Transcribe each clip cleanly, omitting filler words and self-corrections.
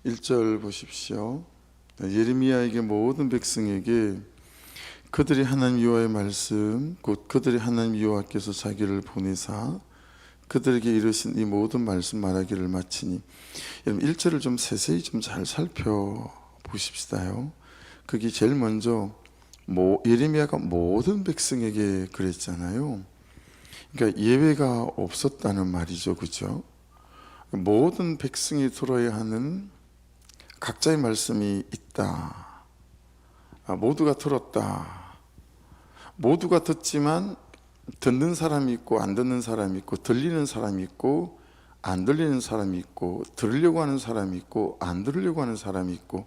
1절 보십시오. 예레미야에게 모든 백성에게 그들이 하나님 여호와의 말씀 곧 그들이 하나님 여호와께서 자기를 보내사 그들에게 이르신 이 모든 말씀 말하기를 마치니. 여러분 1절을 좀 세세히 좀 잘 살펴보십시다요. 그게 제일 먼저 예레미야가 모든 백성에게 그랬잖아요. 그러니까 예외가 없었다는 말이죠, 그죠? 모든 백성이 들어야 하는 각자의 말씀이 있다. 모두가 들었다. 모두가 듣지만 듣는 사람이 있고 안 듣는 사람이 있고, 들리는 사람이 있고 안 들리는 사람이 있고, 들으려고 하는 사람이 있고 안 들으려고 하는 사람이 있고,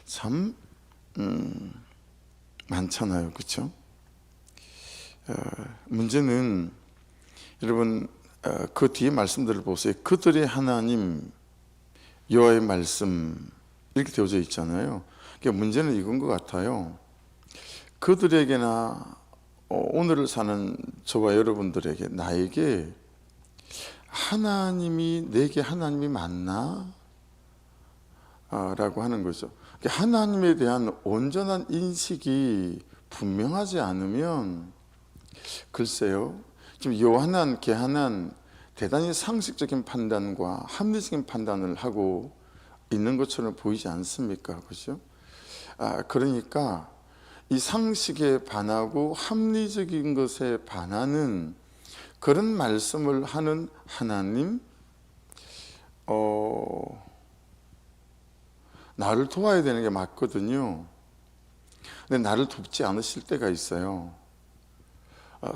참 많잖아요, 그렇죠? 문제는 여러분 그 뒤에 말씀들을 보세요. 그들의 하나님 여호와의 말씀 이렇게 되어져 있잖아요. 그러니까 문제는 이건 것 같아요. 그들에게나 오늘을 사는 저와 여러분들에게, 나에게 하나님이 내게 하나님이 맞나? 라고 하는 거죠. 하나님에 대한 온전한 인식이 분명하지 않으면, 글쎄요, 지금 요한한 개한한 대단히 상식적인 판단과 합리적인 판단을 하고 있는 것처럼 보이지 않습니까? 그렇죠? 그러니까 이 상식에 반하고 합리적인 것에 반하는 그런 말씀을 하는 하나님, 나를 도와야 되는 게 맞거든요. 근데 나를 돕지 않으실 때가 있어요.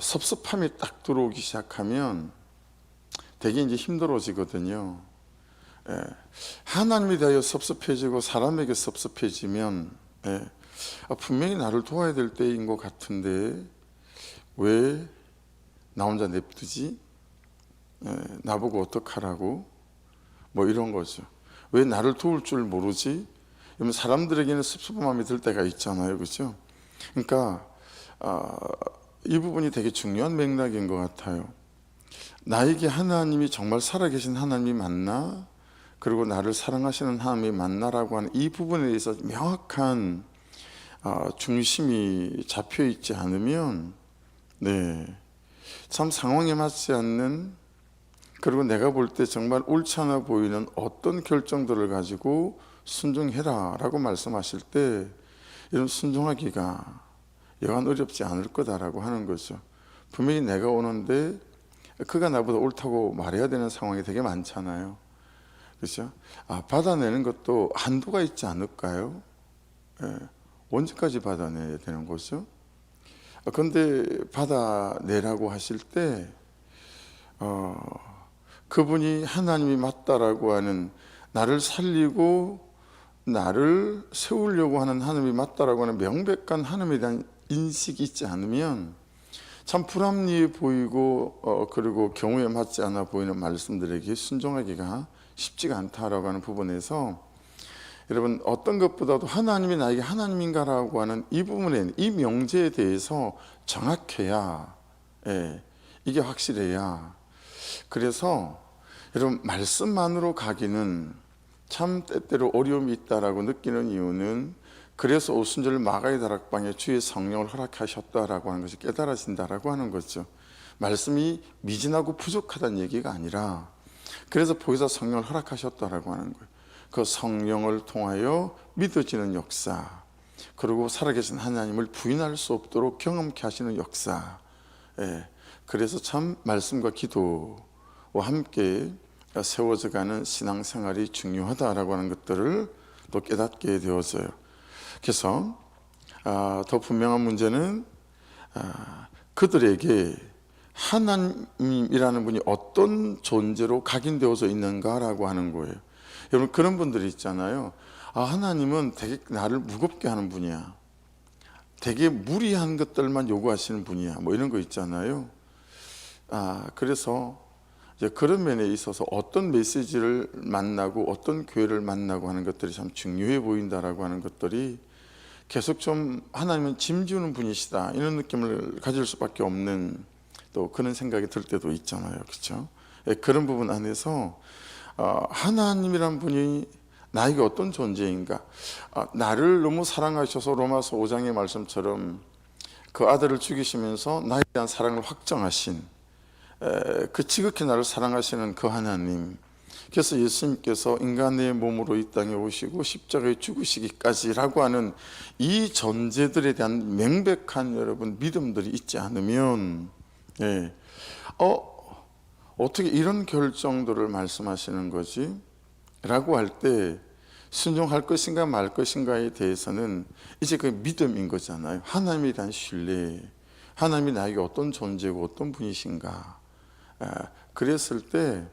섭섭함이 딱 들어오기 시작하면 되게 이제 힘들어지거든요. 하나님에 대하여 섭섭해지고 사람에게 섭섭해지면, 분명히 나를 도와야 될 때인 것 같은데 왜 나 혼자 냅두지? 나보고 어떡하라고? 뭐 이런 거죠. 왜 나를 도울 줄 모르지? 사람들에게는 섭섭함이 들 때가 있잖아요, 그렇죠? 그러니까 이 부분이 되게 중요한 맥락인 것 같아요. 나에게 하나님이 정말 살아계신 하나님이 맞나? 그리고 나를 사랑하시는 하나님이 맞나라고 하는 이 부분에 대해서 명확한 중심이 잡혀 있지 않으면, 참 상황에 맞지 않는, 그리고 내가 볼 때 정말 옳지 않아 보이는 어떤 결정들을 가지고 순종해라 라고 말씀하실 때, 이런 순종하기가 여간 어렵지 않을 거다라고 하는 거죠. 분명히 내가 오는데 그가 나보다 옳다고 말해야 되는 상황이 되게 많잖아요, 그렇죠? 받아내는 것도 한도가 있지 않을까요? 언제까지 받아내야 되는 거죠? 그런데 받아내라고 하실 때 그분이 하나님이 맞다라고 하는, 나를 살리고 나를 세우려고 하는 하나님이 맞다라고 하는 명백한 하나님에 대한 인식이 있지 않으면 참 불합리해 보이고 그리고 경우에 맞지 않아 보이는 말씀들에게 순종하기가 쉽지가 않다라고 하는 부분에서, 여러분 어떤 것보다도 하나님이 나에게 하나님인가라고 하는 이 부분에, 이 명제에 대해서 정확해야, 이게 확실해야. 그래서 여러분 말씀만으로 가기는 참 때때로 어려움이 있다라고 느끼는 이유는, 그래서 오순절 마가의 다락방에 주의 성령을 허락하셨다라고 하는 것이 깨달아진다라고 하는 거죠. 말씀이 미진하고 부족하다는 얘기가 아니라, 그래서 보혜사 성령을 허락하셨다라고 하는 거예요. 그 성령을 통하여 믿어지는 역사, 그리고 살아계신 하나님을 부인할 수 없도록 경험케 하시는 역사. 그래서 참 말씀과 기도와 함께 세워져가는 신앙생활이 중요하다라고 하는 것들을 또 깨닫게 되어져요. 그래서 더 분명한 문제는 그들에게 하나님이라는 분이 어떤 존재로 각인되어져 있는가라고 하는 거예요. 여러분 그런 분들이 있잖아요. 하나님은 되게 나를 무겁게 하는 분이야, 되게 무리한 것들만 요구하시는 분이야, 뭐 이런 거 있잖아요. 그래서 이제 그런 면에 있어서 어떤 메시지를 만나고 어떤 교회를 만나고 하는 것들이 참 중요해 보인다라고 하는 것들이 계속 좀 하나님은 짐지우는 분이시다 이런 느낌을 가질 수밖에 없는, 또 그런 생각이 들 때도 있잖아요, 그렇죠? 그런 부분 안에서 하나님이란 분이 나에게 어떤 존재인가? 나를 너무 사랑하셔서 로마서 5장의 말씀처럼 그 아들을 죽이시면서 나에 대한 사랑을 확정하신, 그 지극히 나를 사랑하시는 그 하나님, 그래서 예수님께서 인간의 몸으로 이 땅에 오시고 십자가에 죽으시기까지라고 하는 이 존재들에 대한 명백한 여러분 믿음들이 있지 않으면, 어떻게 이런 결정들을 말씀하시는 거지? 라고 할 때 순종할 것인가 말 것인가에 대해서는 이제 그 믿음인 거잖아요. 하나님에 대한 신뢰, 하나님이 나에게 어떤 존재고 어떤 분이신가. 그랬을 때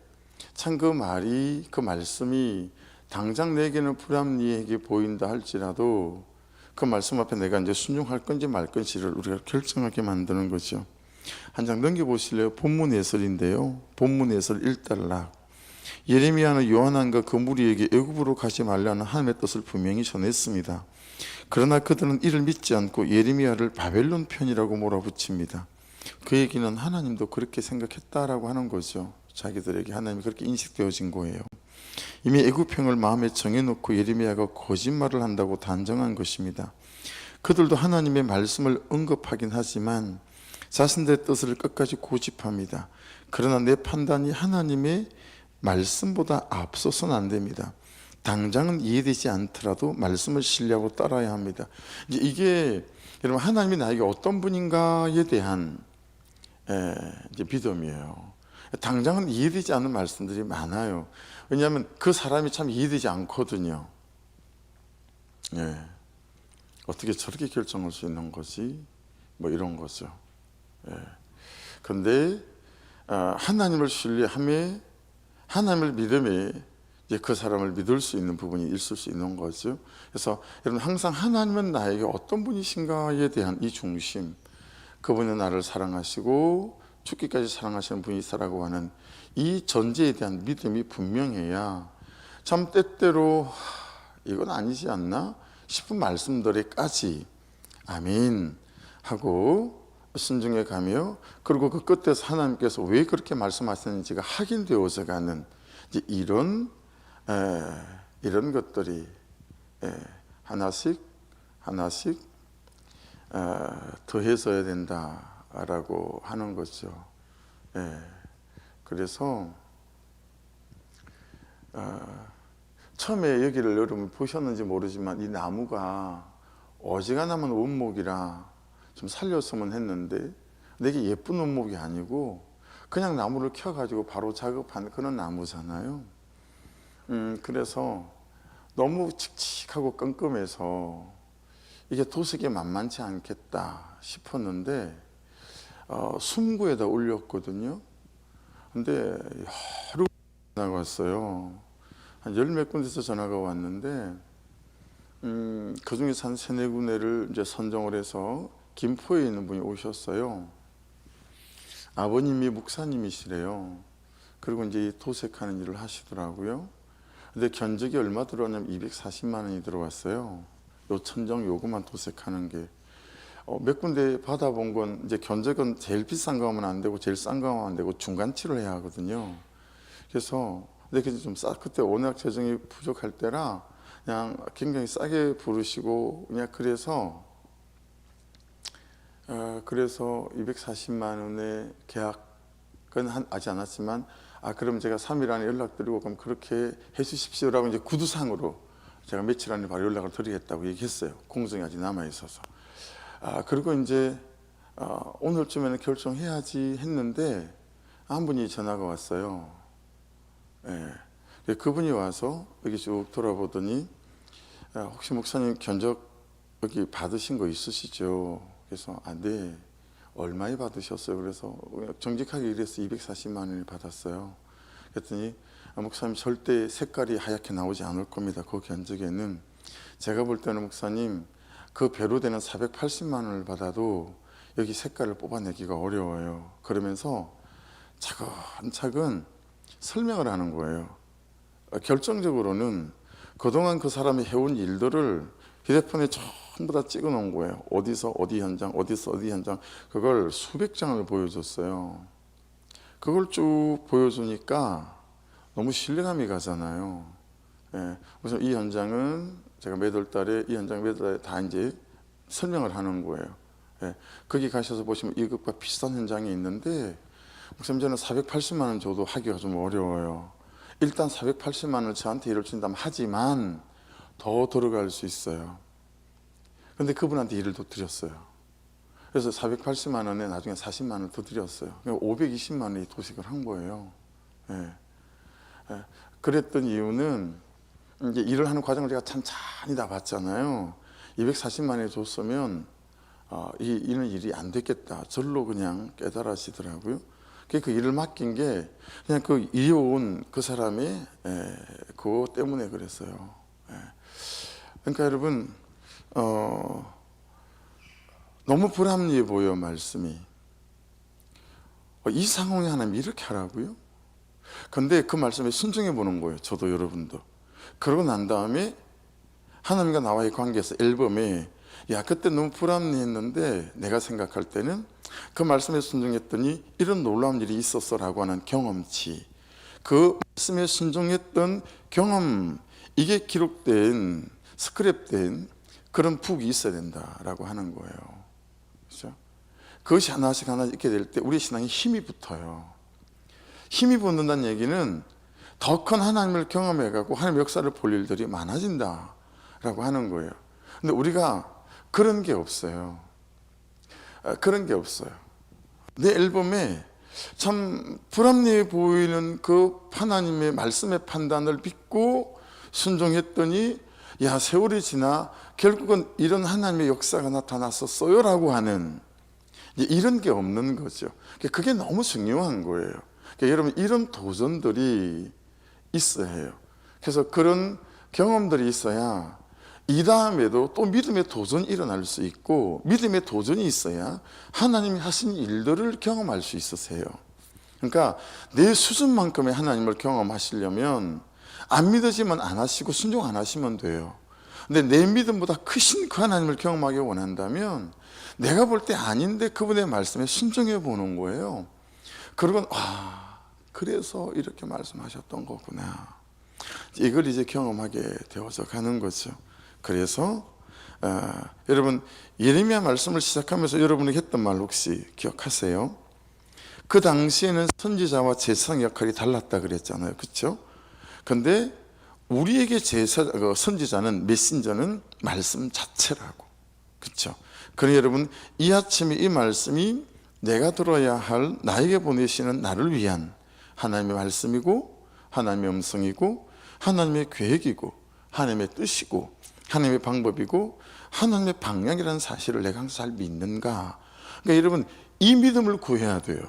참 그 말이, 그 말씀이 당장 내게는 불합리하게 보인다 할지라도 그 말씀 앞에 내가 이제 순종할 건지 말 건지를 우리가 결정하게 만드는 거죠. 한 장 넘겨보실래요? 본문 해설인데요. 본문 해설 1단락. 예레미야는 요한안과 그 무리에게 애굽으로 가지 말라는 하나님의 뜻을 분명히 전했습니다. 그러나 그들은 이를 믿지 않고 예레미야를 바벨론 편이라고 몰아붙입니다. 그 얘기는 하나님도 그렇게 생각했다라고 하는 거죠. 자기들에게 하나님이 그렇게 인식되어진 거예요. 이미 애굽형을 마음에 정해놓고 예레미야가 거짓말을 한다고 단정한 것입니다. 그들도 하나님의 말씀을 언급하긴 하지만 자신들의 뜻을 끝까지 고집합니다. 그러나 내 판단이 하나님의 말씀보다 앞서서는 안 됩니다. 당장은 이해되지 않더라도 말씀을 신뢰하고 따라야 합니다. 이게 여러분 하나님이 나에게 어떤 분인가에 대한 이제 믿음이에요. 당장은 이해되지 않는 말씀들이 많아요. 왜냐하면 그 사람이 참 이해되지 않거든요. 어떻게 저렇게 결정할 수 있는 거지? 뭐 이런 거죠. 그런데 하나님을 신뢰함에, 하나님을 믿음에 이제 그 사람을 믿을 수 있는 부분이 있을 수 있는 거죠. 그래서 여러분 항상 하나님은 나에게 어떤 분이신가에 대한 이 중심, 그분은 나를 사랑하시고 죽기까지 사랑하시는 분이시라고 하는 이 전제에 대한 믿음이 분명해야 참 때때로 이건 아니지 않나 싶은 말씀들에까지 아멘 하고 순종해 가며, 그리고 그 끝에서 하나님께서 왜 그렇게 말씀하셨는지가 확인되어져 가는 이제 이런 것들이 하나씩 더해져야 된다라고 하는 거죠. 그래서 처음에 여기를 여러분 보셨는지 모르지만 이 나무가 어지간하면 원목이라 좀 살렸으면 했는데 되게 예쁜 원목이 아니고 그냥 나무를 켜가지고 바로 작업한 그런 나무잖아요. 그래서 너무 칙칙하고 끔끔해서 이게 도색이 만만치 않겠다 싶었는데 숨구에다 올렸거든요. 근데 하루 전화가 왔어요. 한 열 몇 군데서 전화가 왔는데 그 중에서 한 세네 군데를 이제 선정을 해서 김포에 있는 분이 오셨어요. 아버님이 목사님이시래요. 그리고 이제 도색하는 일을 하시더라고요. 근데 견적이 얼마 들어왔냐면 240만 원이 들어왔어요. 요 천정 요거만 도색하는 게. 몇 군데 받아본 건 이제 견적은 제일 비싼 거 하면 안 되고 제일 싼 거 하면 안 되고 중간치를 해야 하거든요. 그래서 근데 좀 그때 워낙 재정이 부족할 때라 그냥 굉장히 싸게 부르시고 그냥 그래서 240만 원의 계약은 하지 않았지만 그럼 제가 3일 안에 연락드리고 그럼 그렇게 해주십시오라고 이제 구두상으로 제가 며칠 안에 바로 연락을 드리겠다고 얘기했어요. 공증이 아직 남아 있어서. 그리고 이제 오늘쯤에는 결정해야지 했는데 한 분이 전화가 왔어요. 그분이 와서 여기 쭉 돌아보더니 혹시 목사님 견적 여기 받으신 거 있으시죠? 그래서 네. 얼마에 받으셨어요? 그래서 정직하게 이래서 240만 원을 받았어요. 그랬더니 목사님 절대 색깔이 하얗게 나오지 않을 겁니다. 그 견적에는 제가 볼 때는 목사님 그 배로 되는 480만 원을 받아도 여기 색깔을 뽑아내기가 어려워요. 그러면서 차근차근 설명을 하는 거예요. 결정적으로는 그동안 그 사람이 해온 일들을 휴대폰에 전부 다 찍어 놓은 거예요. 어디서 어디 현장, 어디서 어디 현장, 그걸 수백 장을 보여줬어요. 그걸 쭉 보여주니까 너무 신뢰감이 가잖아요. 예, 우선 이 현장은 제가 매달 달에 이 현장 매달 달에 다 이제 설명을 하는 거예요. 예, 거기 가셔서 보시면 이것과 비슷한 현장이 있는데 목사님 저는 480만 원 줘도 하기가 좀 어려워요. 일단 480만 원을 저한테 일을 준다면 하지만 더 들어갈 수 있어요. 근데 그분한테 일을 더 드렸어요. 그래서 480만 원에 나중에 40만 원을 더 드렸어요. 520만 원이 도식을 한 거예요. 예. 예. 그랬던 이유는 이제 일을 하는 과정을 제가 찬찬히 다 봤잖아요. 240만 원에 줬으면 이는 일이 안 됐겠다. 절로 그냥 깨달으시더라고요. 그 일을 맡긴 게 그냥 그 이어온 그 사람의 그거 때문에 그랬어요. 그러니까 여러분 너무 불합리해 보여 말씀이. 이 상황에 하나님 이렇게 하라고요? 근데 그 말씀에 순종해 보는 거예요. 저도 여러분도. 그러고 난 다음에 하나님과 나와의 관계에서 앨범에 야 그때 너무 불합리했는데 내가 생각할 때는 그 말씀에 순종했더니 이런 놀라운 일이 있었어 라고 하는 경험치, 그 말씀에 순종했던 경험, 이게 기록된 스크랩된 그런 북이 있어야 된다라고 하는 거예요. 그렇죠? 그것이 하나씩 있게 될 때 우리 신앙에 힘이 붙어요. 힘이 붙는다는 얘기는 더 큰 하나님을 경험해가고 하나님의 역사를 볼 일들이 많아진다라고 하는 거예요. 근데 우리가 그런 게 없어요. 그런 게 없어요. 내 앨범에 참 불합리해 보이는 그 하나님의 말씀의 판단을 믿고 순종했더니 야 세월이 지나 결국은 이런 하나님의 역사가 나타났었어요 라고 하는 이런 게 없는 거죠. 그게 너무 중요한 거예요. 여러분 이런 도전들이 있어야 해요. 그래서 그런 경험들이 있어야 이 다음에도 또 믿음의 도전이 일어날 수 있고 믿음의 도전이 있어야 하나님이 하신 일들을 경험할 수 있으세요. 그러니까 내 수준만큼의 하나님을 경험하시려면 안 믿어지면 안 하시고 순종 안 하시면 돼요. 근데 내 믿음보다 크신 그 하나님을 경험하기 원한다면 내가 볼 때 아닌데 그분의 말씀에 순종해 보는 거예요. 그러면 그래서 이렇게 말씀하셨던 거구나. 이걸 이제 경험하게 되어서 가는 거죠. 그래서 여러분 예레미야 말씀을 시작하면서 여러분이 했던 말 혹시 기억하세요? 그 당시에는 선지자와 제사장 역할이 달랐다 그랬잖아요. 그렇죠? 근데 우리에게 선지자는 메신저는 말씀 자체라고. 그렇죠? 그러니 여러분 이 아침에 이 말씀이 내가 들어야 할 나에게 보내시는 나를 위한 하나님의 말씀이고 하나님의 음성이고 하나님의 계획이고 하나님의 뜻이고 하나님의 방법이고 하나님의 방향이라는 사실을 내가 항상 잘 믿는가. 그러니까 여러분 이 믿음을 구해야 돼요.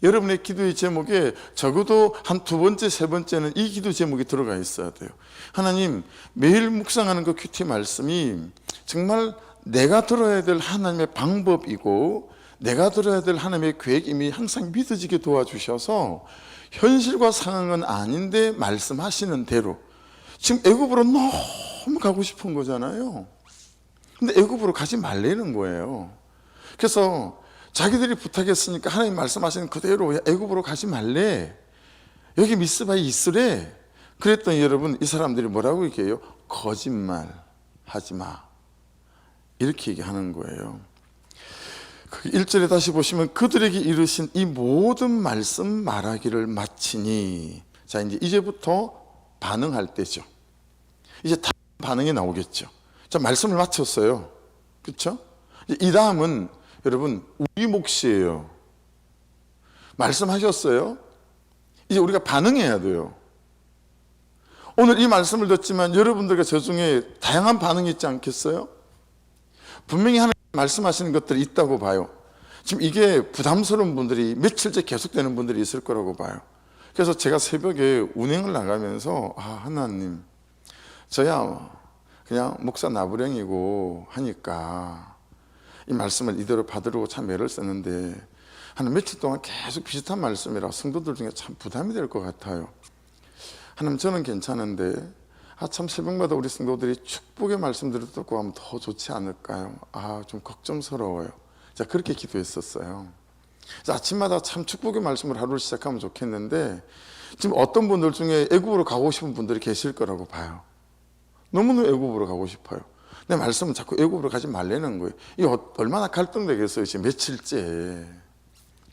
여러분의 기도의 제목에 적어도 한 두 번째, 세 번째는 이 기도 제목이 들어가 있어야 돼요. 하나님 매일 묵상하는 그 큐티 말씀이 정말 내가 들어야 될 하나님의 방법이고 내가 들어야 될 하나님의 계획임이 항상 믿어지게 도와주셔서 현실과 상황은 아닌데 말씀하시는 대로 지금 애굽으로 너무 가고 싶은 거잖아요. 근데 애굽으로 가지 말라는 거예요. 그래서 자기들이 부탁했으니까 하나님 말씀하시는 그대로 애굽으로 가지 말래. 여기 미스바에 있으래. 그랬더니 여러분 이 사람들이 뭐라고 얘기해요? 거짓말 하지 마. 이렇게 얘기하는 거예요. 1절에 다시 보시면 그들에게 이르신 이 모든 말씀 말하기를 마치니. 자 이제부터 반응할 때죠. 이제 다음 반응이 나오겠죠. 자 말씀을 마쳤어요. 그렇죠? 이 다음은 여러분 우리 몫이에요. 말씀하셨어요. 이제 우리가 반응해야 돼요. 오늘 이 말씀을 듣지만 여러분들과 저 중에 다양한 반응이 있지 않겠어요? 분명히 하나님 말씀하시는 것들이 있다고 봐요. 지금 이게 부담스러운 분들이 며칠째 계속되는 분들이 있을 거라고 봐요. 그래서 제가 새벽에 운행을 나가면서 하나님 저야 그냥 목사 나부랭이고 하니까 이 말씀을 이대로 받으려고 참 애를 썼는데 한 며칠 동안 계속 비슷한 말씀이라 성도들 중에 참 부담이 될 것 같아요. 하나님 저는 괜찮은데 참 새벽마다 우리 성도들이 축복의 말씀들을 듣고 하면 더 좋지 않을까요? 좀 걱정스러워요. 자 그렇게 기도했었어요. 아침마다 참 축복의 말씀을 하루를 시작하면 좋겠는데 지금 어떤 분들 중에 애굽으로 가고 싶은 분들이 계실 거라고 봐요. 너무너무 애굽으로 가고 싶어요. 내 말씀은 자꾸 애굽으로 가지 말라는 거예요. 이 얼마나 갈등되겠어요. 지금 며칠째.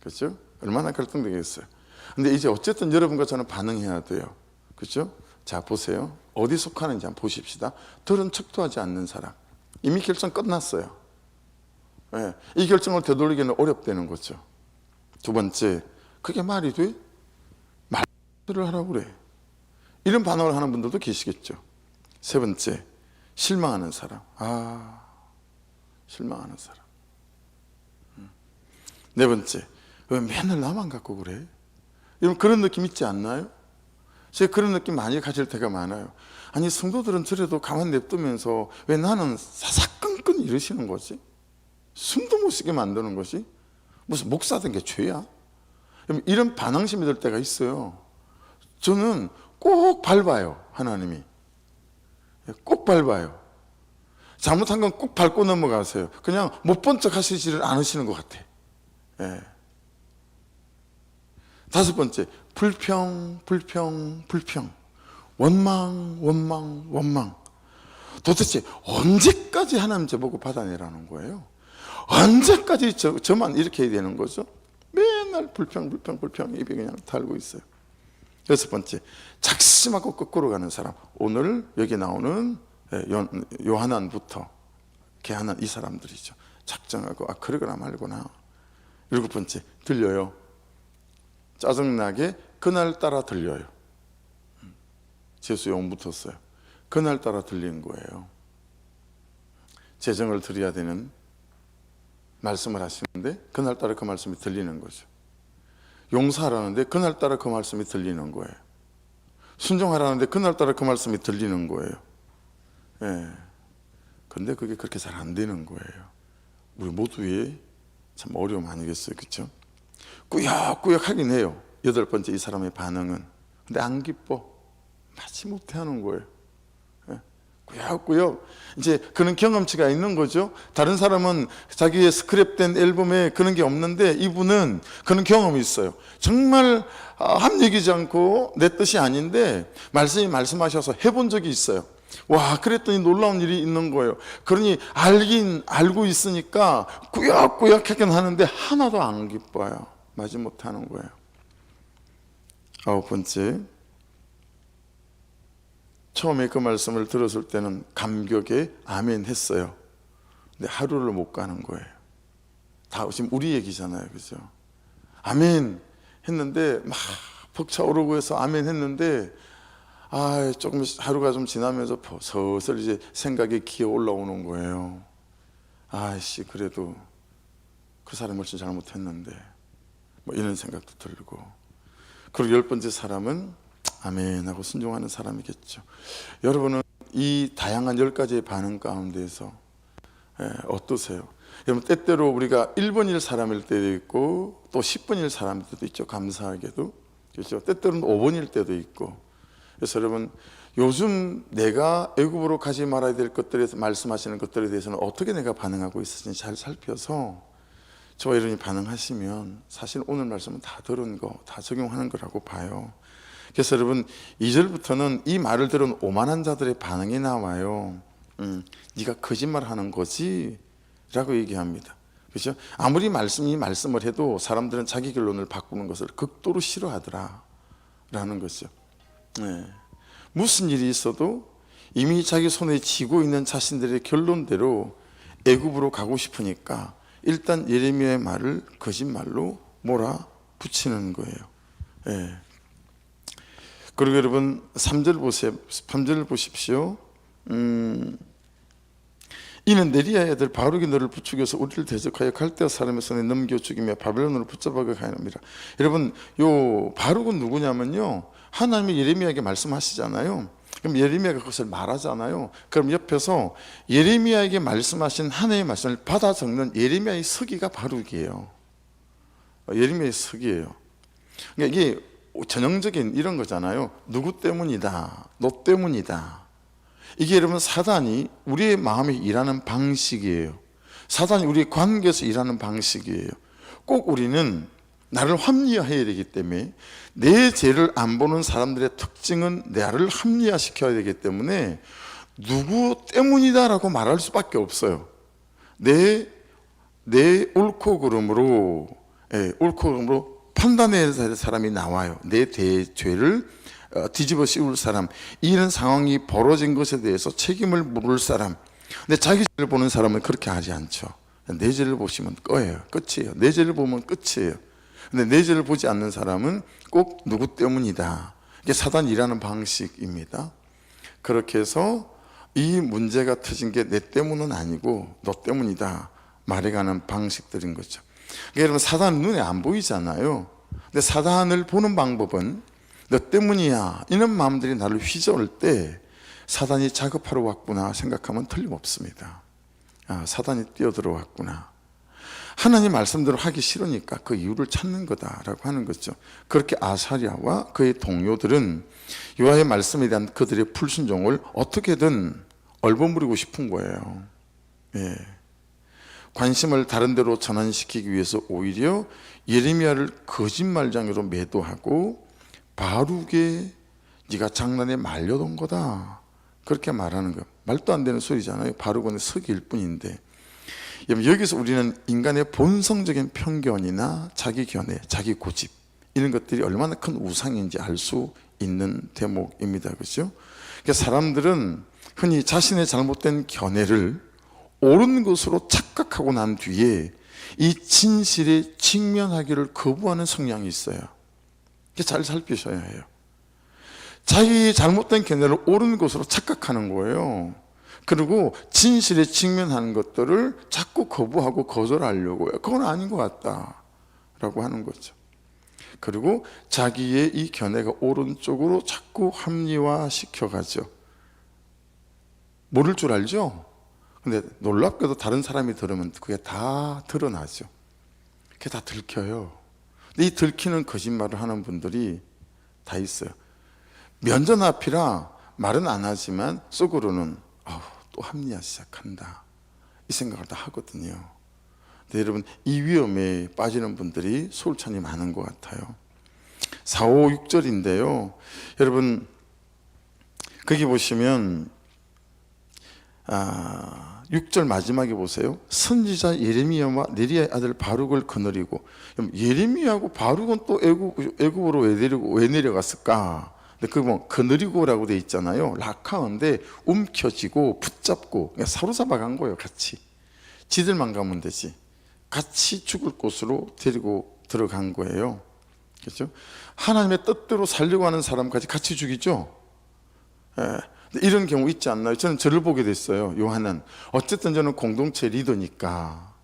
그렇죠? 얼마나 갈등되겠어요. 근데 이제 어쨌든 여러분과 저는 반응해야 돼요. 그렇죠? 자, 보세요. 어디 속하는지 한번 보십시다. 들은 척도 하지 않는 사람. 이미 결정 끝났어요. 네. 이 결정을 되돌리기는 어렵다는 거죠. 두 번째, 그게 말이 돼? 말을 하라고 그래. 이런 반응을 하는 분들도 계시겠죠. 세 번째, 실망하는 사람. 실망하는 사람. 네 번째, 왜 맨날 나만 갖고 그래? 여러분 그런 느낌 있지 않나요? 제가 그런 느낌 많이 가질 때가 많아요. 아니 성도들은 저래도 가만 냅두면서 왜 나는 사사건건 이러시는 거지? 숨도 못 쉬게 만드는 것이? 무슨 목사된 게 죄야? 이런 반항심이 들 때가 있어요. 저는 꼭 밟아요. 하나님이 꼭 밟아요. 잘못한 건 꼭 밟고 넘어가세요. 그냥 못 본 척 하시지를 않으시는 것 같아. 예. 다섯 번째, 불평. 원망. 도대체 언제까지 하나님 저보고 받아내라는 거예요? 언제까지 저만 이렇게 해야 되는 거죠? 맨날 불평 입에 그냥 달고 있어요. 여섯 번째, 작심하고 거꾸로 가는 사람. 오늘 여기 나오는 요한안부터 개하는 이 사람들이죠. 작정하고 그러거나 말거나. 일곱 번째, 들려요. 짜증나게 그날따라 들려요. 재수용 붙었어요. 그날따라 들린 거예요. 재정을 드려야 되는 말씀을 하시는데 그날따라 그 말씀이 들리는 거죠. 용서하라는데 그날따라 그 말씀이 들리는 거예요. 순종하라는데 그날따라 그 말씀이 들리는 거예요. 예. 근데 그게 그렇게 잘 안 되는 거예요. 우리 모두의 참 어려움 아니겠어요? 그렇죠? 꾸역꾸역 하긴 해요. 여덟 번째, 이 사람의 반응은. 근데 안 기뻐. 마치 못해 하는 거예요. 꾸역꾸역. 이제 그런 경험치가 있는 거죠. 다른 사람은 자기의 스크랩된 앨범에 그런 게 없는데 이분은 그런 경험이 있어요. 정말 합리기지 않고 내 뜻이 아닌데 말씀이 말씀하셔서 해본 적이 있어요. 와, 그랬더니 놀라운 일이 있는 거예요. 그러니 알고 있으니까 꾸역꾸역 하긴 하는데 하나도 안 기뻐요. 마지 못하는 거예요. 아홉 번째, 처음에 그 말씀을 들었을 때는 감격에 아멘 했어요. 근데 하루를 못 가는 거예요. 다 지금 우리 얘기잖아요. 그죠? 아멘 했는데 막 벅차오르고 해서 아멘 했는데 조금 하루가 좀 지나면서 슬슬 이제 생각이 기어 올라오는 거예요. 그래도 그 사람을 진짜 잘못했는데 뭐 이런 생각도 들고. 그리고 열 번째 사람은 아멘 하고 순종하는 사람이겠죠. 여러분은 이 다양한 10가지의 반응 가운데서 어떠세요? 여러분 때때로 우리가 1번일 사람일 때도 있고 또 10번일 사람일 때도 있죠. 감사하게도. 그렇죠? 때때로는 5번일 때도 있고. 그래서 여러분 요즘 내가 애굽으로 가지 말아야 될 것들에 대해서 말씀하시는 것들에 대해서는 어떻게 내가 반응하고 있을지 잘 살펴서 저와 이런이 반응하시면 사실 오늘 말씀은 다 들은 거, 다 적용하는 거라고 봐요. 그래서 여러분 2절부터는 이 말을 들은 오만한 자들의 반응이 나와요. 네가 거짓말하는 거지? 라고 얘기합니다. 그렇죠? 아무리 말씀을 해도 사람들은 자기 결론을 바꾸는 것을 극도로 싫어하더라 라는 거죠. 네. 무슨 일이 있어도 이미 자기 손에 쥐고 있는 자신들의 결론대로 애굽으로 가고 싶으니까 일단 예레미야의 말을 거짓말로 몰아붙이는 거예요. 네. 그리고 여러분 3절 보세요. 3절 보십시오. 이는 네리야의 아들 바룩이 너를 부추겨서 우리를 대적하여 갈대아 사람의 손에 넘겨 죽이며 바벨론으로 붙잡아가 가느니라. 여러분 요 바룩은 누구냐면요, 하나님이 예레미야에게 말씀하시잖아요. 그럼 예레미야가 그것을 말하잖아요. 그럼 옆에서 예레미야에게 말씀하신 하나님의 말씀을 받아 적는 예레미야의 서기가 바룩이에요. 예레미야의 서기예요. 그러니까 이게 전형적인 이런 거잖아요. 누구 때문이다, 너 때문이다. 이게 여러분 사단이 우리의 마음에 일하는 방식이에요. 사단이 우리의 관계에서 일하는 방식이에요. 꼭 우리는 나를 합리화해야 되기 때문에 내 죄를 안 보는 사람들의 특징은 나를 합리화시켜야 되기 때문에 누구 때문이다라고 말할 수밖에 없어요. 내 옳고 그름으로 판단해야 될 사람이 나와요. 내 죄를 뒤집어 씌울 사람, 이런 상황이 벌어진 것에 대해서 책임을 물을 사람. 근데 자기 죄를 보는 사람은 그렇게 하지 않죠. 내 죄를 보시면 끝이에요. 내 죄를 보면 끝이에요. 근데 내 죄를 보지 않는 사람은 꼭 누구 때문이다. 이게 사단이 일하는 방식입니다. 그렇게 해서 이 문제가 터진 게 내 때문은 아니고 너 때문이다 말해가는 방식들인 거죠. 그러니까 여러분, 사단은 눈에 안 보이잖아요. 근데 사단을 보는 방법은 너 때문이야 이런 마음들이 나를 휘저을 때 사단이 작업하러 왔구나 생각하면 틀림없습니다. 사단이 뛰어들어왔구나. 하나님 말씀대로 하기 싫으니까 그 이유를 찾는 거다라고 하는 거죠. 그렇게 아사랴와 그의 동료들은 여호와의 말씀에 대한 그들의 불순종을 어떻게든 얼버무리고 싶은 거예요. 관심을 다른 데로 전환시키기 위해서 오히려 예레미야를 거짓말장애로 매도하고 바룩에 네가 장난에 말려던 거다 그렇게 말하는 거예요. 말도 안 되는 소리잖아요. 바룩은 서기일 뿐인데. 여기서 우리는 인간의 본성적인 편견이나 자기 견해, 자기 고집 이런 것들이 얼마나 큰 우상인지 알 수 있는 대목입니다. 그렇죠? 그러니까 사람들은 흔히 자신의 잘못된 견해를 옳은 것으로 착각하고 난 뒤에 이 진실에 직면하기를 거부하는 성향이 있어요. 잘 살피셔야 해요. 자기 잘못된 견해를 옳은 것으로 착각하는 거예요. 그리고 진실에 직면하는 것들을 자꾸 거부하고 거절하려고 해요. 그건 아닌 것 같다라고 하는 거죠. 그리고 자기의 이 견해가 옳은 쪽으로 자꾸 합리화시켜가죠. 모를 줄 알죠? 근데 놀랍게도 다른 사람이 들으면 그게 다 드러나죠. 그게 다 들켜요. 근데 이 들키는 거짓말을 하는 분들이 다 있어요. 면전 앞이라 말은 안 하지만 속으로는 또 합리화 시작한다 이 생각을 다 하거든요. 근데 여러분, 이 위험에 빠지는 분들이 소울찬이 많은 것 같아요. 4, 5, 6절인데요 여러분, 거기 보시면 6절 마지막에 보세요. 선지자 예레미야와 네리야의 아들 바룩을 거느리고. 예레미야하고 바룩은 또 애굽으로 왜 내려갔을까? 근데 그 뭐 거느리고라고 돼 있잖아요. 락하인데 움켜쥐고 붙잡고 그냥 사로잡아 간 거예요. 같이 지들만 가면 되지. 같이 죽을 곳으로 데리고 들어간 거예요. 그렇죠? 하나님의 뜻대로 살려고 하는 사람까지 같이 죽이죠. 이런 경우 있지 않나요? 저는 저를 보게 됐어요. 요한은 어쨌든 저는 공동체 리더니까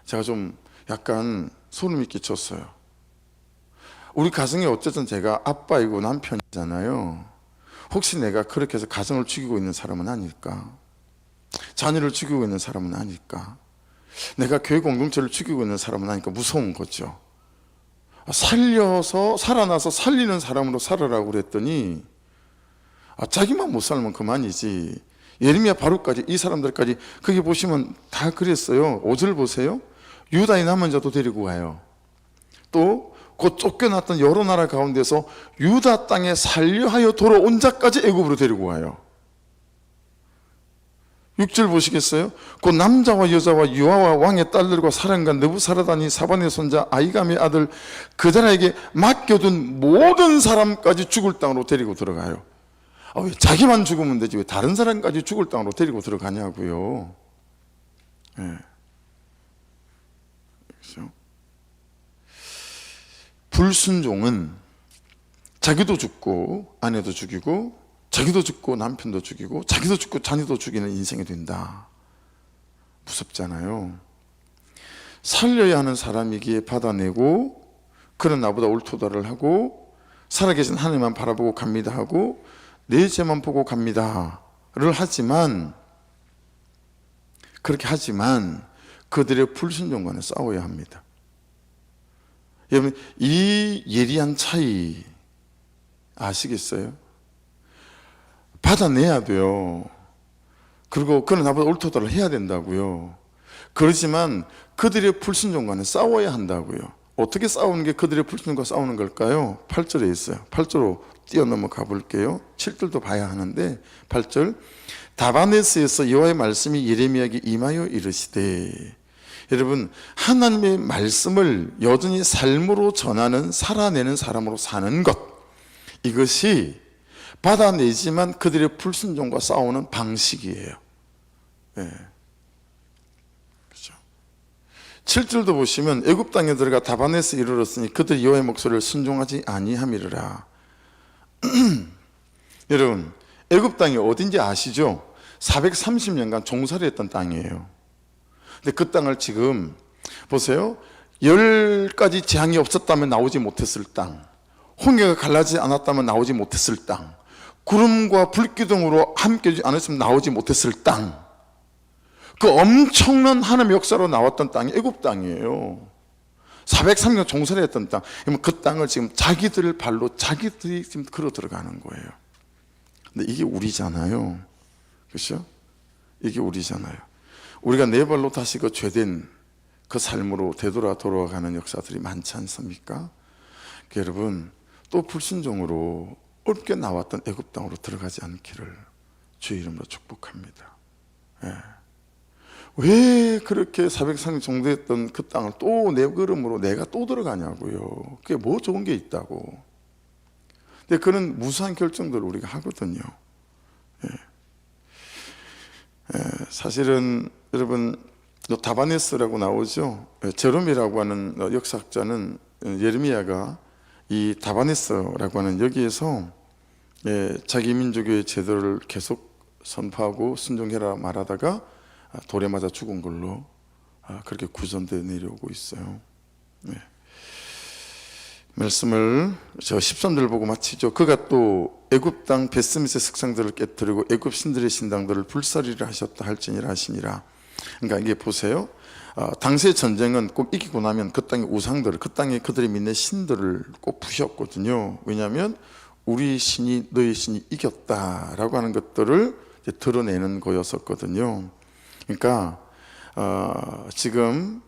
제가 좀 약간 소름이 끼쳤어요. 우리 가정에 어쨌든 제가 아빠이고 남편이잖아요. 혹시 내가 그렇게 해서 가정을 죽이고 있는 사람은 아닐까? 자녀를 죽이고 있는 사람은 아닐까? 내가 교회 공동체를 죽이고 있는 사람은 아닐까? 무서운 거죠. 살아나서 살리는 사람으로 살아라고 그랬더니 자기만 못 살면 그만이지. 예레미야 바룩까지 이 사람들까지 거기 보시면 다 그랬어요. 5절 보세요. 유다의 남은 자도 데리고 가요. 또 곧 쫓겨났던 여러 나라 가운데서 유다 땅에 살려하여 돌아온 자까지 애굽으로 데리고 와요. 6절 보시겠어요? 곧 남자와 여자와 유아와 왕의 딸들과 사령관 느부사라단이 사반의 손자 아이감의 아들 그들에게 맡겨둔 모든 사람까지 죽을 땅으로 데리고 들어가요. 왜 자기만 죽으면 되지 왜 다른 사람까지 죽을 땅으로 데리고 들어가냐고요. 그렇죠? 불순종은 자기도 죽고 아내도 죽이고 자기도 죽고 남편도 죽이고 자기도 죽고 자녀도 죽이는 인생이 된다. 무섭잖아요. 살려야 하는 사람이기에 받아내고 그는 나보다 옳도다를 하고 살아계신 하나님만 바라보고 갑니다 하고 내 죄만 보고 갑니다를 하지만 그렇게 하지만 그들의 불순종과는 싸워야 합니다. 여러분, 이 예리한 차이 아시겠어요? 받아내야 돼요. 그리고 그는 나보다 옳도다를 해야 된다고요. 그렇지만 그들의 불순종과는 싸워야 한다고요. 어떻게 싸우는 게 그들의 불순과 싸우는 걸까요? 8절에 있어요. 8절로 뛰어넘어 가볼게요. 7절도 봐야 하는데 8절, 다바네스에서 여호와의 말씀이 예레미야에게 임하여 이르시되. 여러분, 하나님의 말씀을 여전히 삶으로 전하는, 살아내는 사람으로 사는 것, 이것이 받아내지만 그들의 불순종과 싸우는 방식이에요. 네. 그렇죠. 7절도 보시면 애굽 땅에 들어가 다바네스에 이르렀으니 그들이 여호와의 목소리를 순종하지 아니함이르라. 여러분, 애굽 땅이 어딘지 아시죠? 430년간 종살이했던 땅이에요. 근데 그 땅을 지금 보세요. 10가지 재앙이 없었다면 나오지 못했을 땅, 홍해가 갈라지지 않았다면 나오지 못했을 땅, 구름과 불기둥으로 함께하지 않았으면 나오지 못했을 땅, 그 엄청난 하나님의 역사로 나왔던 땅이 애굽 땅이에요. 403년 종살이했던 땅. 그 땅을 지금 자기들 발로 자기들이 지금 걸어 들어가는 거예요. 근데 이게 우리잖아요. 그렇죠? 이게 우리잖아요. 우리가 내 발로 다시 그 죄된 그 삶으로 돌아가는 역사들이 많지 않습니까? 여러분, 또 불순종으로 어렵게 나왔던 애굽 땅으로 들어가지 않기를 주의 이름으로 축복합니다. 예. 왜 그렇게 400상 정도 했던 그 땅을 또 내 걸음으로 내가 또 들어가냐고요. 그게 뭐 좋은 게 있다고. 근데 그런 무수한 결정들을 우리가 하거든요. 예. 사실은 여러분, 다바네스라고 나오죠. 제롬이라고 하는 역사학자는 예레미야가 이 다바네스라고 하는 여기에서 자기 민족의 제도를 계속 선포하고 순종해라 말하다가 돌에 맞아 죽은 걸로 그렇게 구전되어 내려오고 있어요. 말씀을 저 13절 보고 마치죠. 그가 또 애굽 땅 베스미스의 석상들을 깨뜨리고 애굽 신들의 신당들을 불사리를 하셨다 할지니라 하시니라. 그러니까 이게 보세요. 당시의 전쟁은 꼭 이기고 나면 그 땅의 우상들을, 그 땅에 그들이 믿는 신들을 꼭 부셨거든요. 왜냐하면 우리 신이 너희 신이 이겼다라고 하는 것들을 이제 드러내는 거였었거든요. 그러니까 지금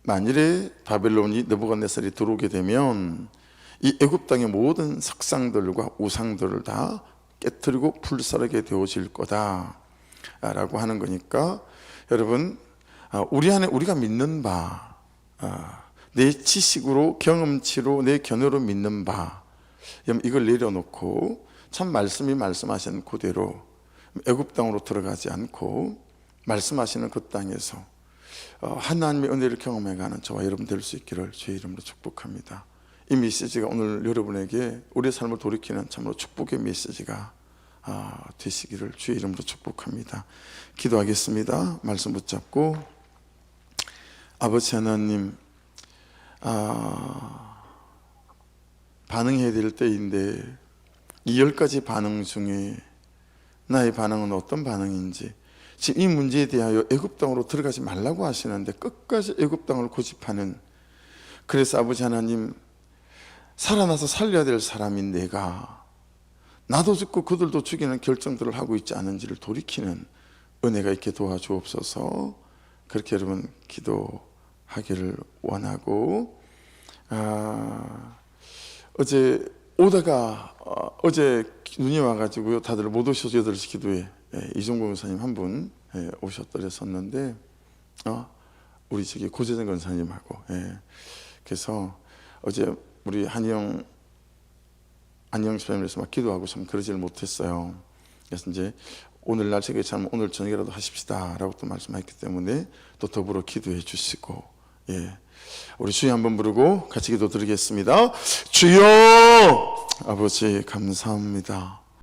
만일에 바벨론이 느부갓네살이 들어오게 되면 이 애굽 땅의 모든 석상들과 우상들을 다 깨뜨리고 불사르게 되어질 거다라고 하는 거니까, 여러분, 우리 안에 우리가 믿는 바, 내 지식으로 경험치로 내 견해로 믿는 바, 이걸 내려놓고 참 말씀이 말씀하시는 그대로 애굽 땅으로 들어가지 않고 말씀하시는 그 땅에서 하나님의 은혜를 경험해가는 저와 여러분 될 수 있기를 주의 이름으로 축복합니다. 이 메시지가 오늘 여러분에게 우리의 삶을 돌이키는 참으로 축복의 메시지가 되시기를 주의 이름으로 축복합니다. 기도하겠습니다. 말씀 붙잡고. 아버지 하나님, 반응해야 될 때인데 이 10가지 반응 중에 나의 반응은 어떤 반응인지, 지금 이 문제에 대하여 애굽 땅으로 들어가지 말라고 하시는데 끝까지 애굽 땅을 고집하는, 그래서 아버지 하나님, 살아나서 살려야 될 사람인 내가 나도 죽고 그들도 죽이는 결정들을 하고 있지 않은지를 돌이키는 은혜가 있게 도와주옵소서. 그렇게 여러분 기도하기를 원하고, 어제 오다가 어제 눈이 와가지고요, 다들 못 오셔서 8시 기도에 이종범 권사님 한 분 오셨더랬었는데, 우리 저기 고재정 권사님하고, 그래서 어제 우리 안녕 집사님에서 막 기도하고 참 그러지를 못했어요. 그래서 이제 오늘날 제가 참 오늘 저녁이라도 하십시다라고 또 말씀하셨기 때문에 또 더불어 기도해 주시고, 우리 주여 한번 부르고 같이 기도 드리겠습니다. 주여, 아버지 감사합니다.